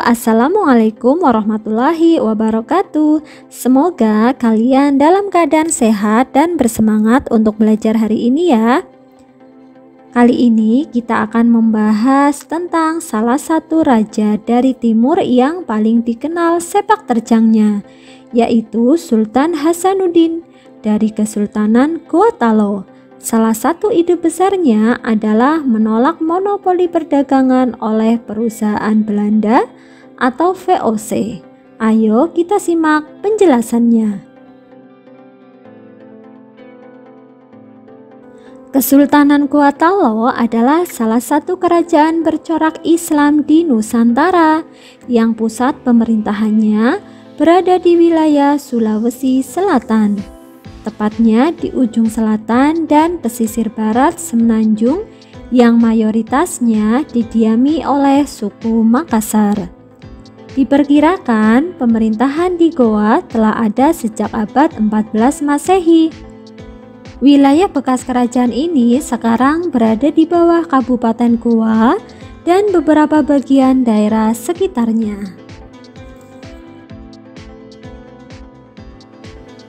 Assalamualaikum warahmatullahi wabarakatuh. Semoga kalian dalam keadaan sehat dan bersemangat untuk belajar hari ini ya. Kali ini kita akan membahas tentang salah satu raja dari timur yang paling dikenal sepak terjangnya, yaitu Sultan Hasanuddin dari Kesultanan Gorontalo. Salah satu ide besarnya adalah menolak monopoli perdagangan oleh perusahaan Belanda atau VOC. Ayo kita simak penjelasannya. Kesultanan Gorontalo adalah salah satu kerajaan bercorak Islam di Nusantara yang pusat pemerintahannya berada di wilayah Sulawesi Selatan. Tepatnya di ujung selatan dan pesisir barat Semenanjung yang mayoritasnya didiami oleh suku Makassar. Diperkirakan pemerintahan di Goa telah ada sejak abad 14 Masehi. Wilayah bekas kerajaan ini sekarang berada di bawah Kabupaten Goa dan beberapa bagian daerah sekitarnya.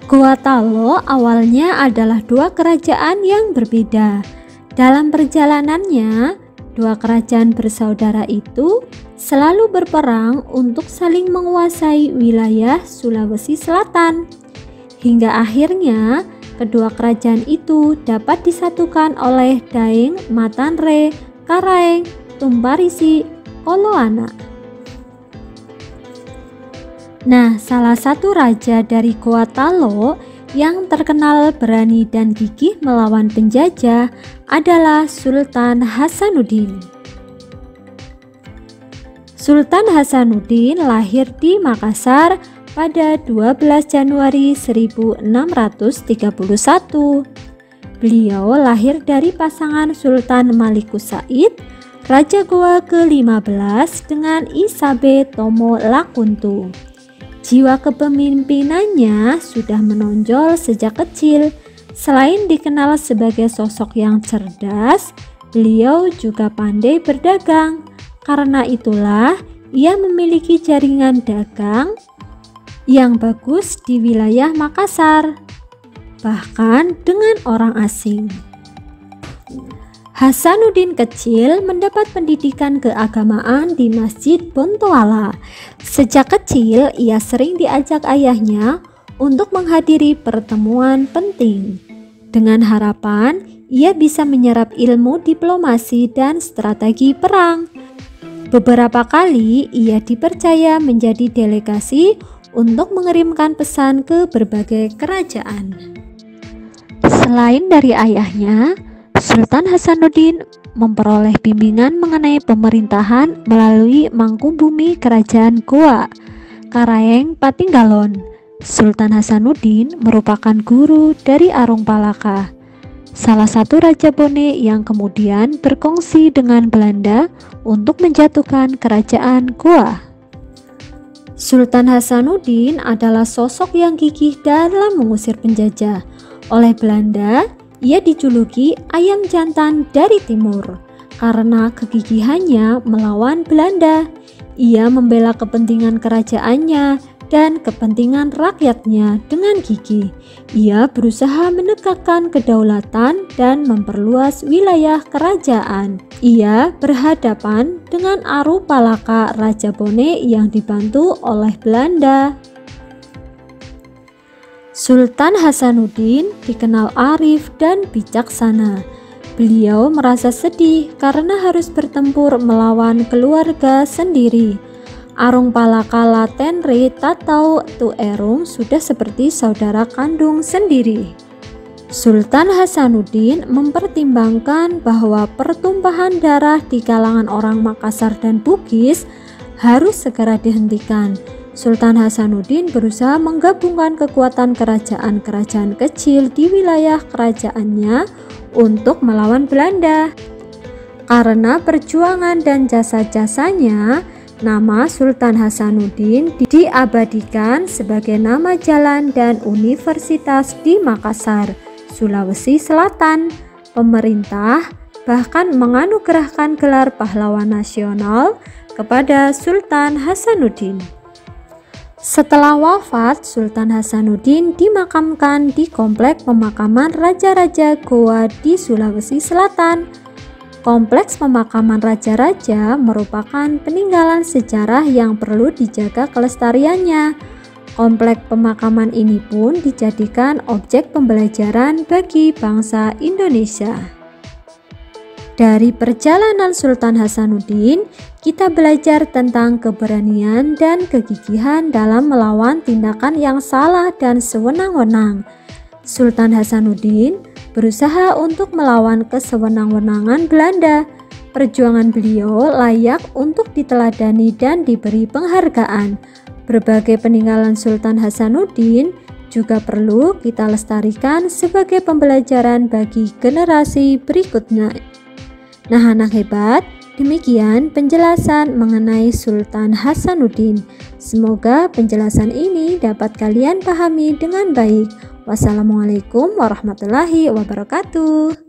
Gorontalo awalnya adalah dua kerajaan yang berbeda. Dalam perjalanannya, dua kerajaan bersaudara itu selalu berperang untuk saling menguasai wilayah Sulawesi Selatan. Hingga akhirnya, kedua kerajaan itu dapat disatukan oleh Daeng, Matanre, Karaeng, Tumparisi, Koloana. Nah, salah satu raja dari Gorontalo yang terkenal berani dan gigih melawan penjajah adalah Sultan Hasanuddin. Sultan Hasanuddin lahir di Makassar pada 12 Januari 1631. Beliau lahir dari pasangan Sultan Malikus Said, Raja Goa ke-15 dengan Isabe Tomo Lakuntu. Jiwa kepemimpinannya sudah menonjol sejak kecil. Selain dikenal sebagai sosok yang cerdas, beliau juga pandai berdagang. Karena itulah ia memiliki jaringan dagang yang bagus di wilayah Makassar, bahkan dengan orang asing. Hasanuddin kecil mendapat pendidikan keagamaan di Masjid Bontoala. Sejak kecil ia sering diajak ayahnya untuk menghadiri pertemuan penting. Dengan harapan ia bisa menyerap ilmu diplomasi dan strategi perang. Beberapa kali ia dipercaya menjadi delegasi untuk mengirimkan pesan ke berbagai kerajaan. Selain dari ayahnya, Sultan Hasanuddin memperoleh bimbingan mengenai pemerintahan melalui Mangkubumi Kerajaan Goa, Karaeng Patinggalon. Sultan Hasanuddin merupakan guru dari Arung Palaka, salah satu raja Bone yang kemudian berkongsi dengan Belanda untuk menjatuhkan kerajaan Goa. Sultan Hasanuddin adalah sosok yang gigih dalam mengusir penjajah. Oleh Belanda, ia dijuluki ayam jantan dari timur karena kegigihannya melawan Belanda. Ia membela kepentingan kerajaannya dan kepentingan rakyatnya dengan gigih. Ia berusaha menegakkan kedaulatan dan memperluas wilayah kerajaan. Ia berhadapan dengan Arung Palaka Raja Bone yang dibantu oleh Belanda. Sultan Hasanuddin dikenal arif dan bijaksana. Beliau merasa sedih karena harus bertempur melawan keluarga sendiri. Arung Palaka Latenri Tatau Tuerung sudah seperti saudara kandung sendiri. Sultan Hasanuddin mempertimbangkan bahwa pertumpahan darah di kalangan orang Makassar dan Bugis harus segera dihentikan. Sultan Hasanuddin berusaha menggabungkan kekuatan kerajaan-kerajaan kecil di wilayah kerajaannya untuk melawan Belanda. Karena perjuangan dan jasa-jasanya, nama Sultan Hasanuddin diabadikan sebagai nama jalan dan universitas di Makassar, Sulawesi Selatan. Pemerintah, bahkan menganugerahkan gelar pahlawan nasional kepada Sultan Hasanuddin. Setelah wafat, Sultan Hasanuddin dimakamkan di Kompleks Pemakaman Raja-Raja Goa di Sulawesi Selatan. Kompleks pemakaman raja-raja merupakan peninggalan sejarah yang perlu dijaga kelestariannya. Kompleks pemakaman ini pun dijadikan objek pembelajaran bagi bangsa Indonesia. Dari perjalanan Sultan Hasanuddin, kita belajar tentang keberanian dan kegigihan dalam melawan tindakan yang salah dan sewenang-wenang. Sultan Hasanuddin berusaha untuk melawan kesewenang-wenangan Belanda. Perjuangan beliau layak untuk diteladani dan diberi penghargaan. Berbagai peninggalan Sultan Hasanuddin juga perlu kita lestarikan sebagai pembelajaran bagi generasi berikutnya. Nah, anak hebat, demikian penjelasan mengenai Sultan Hasanuddin. Semoga penjelasan ini dapat kalian pahami dengan baik. Wassalamualaikum warahmatullahi wabarakatuh.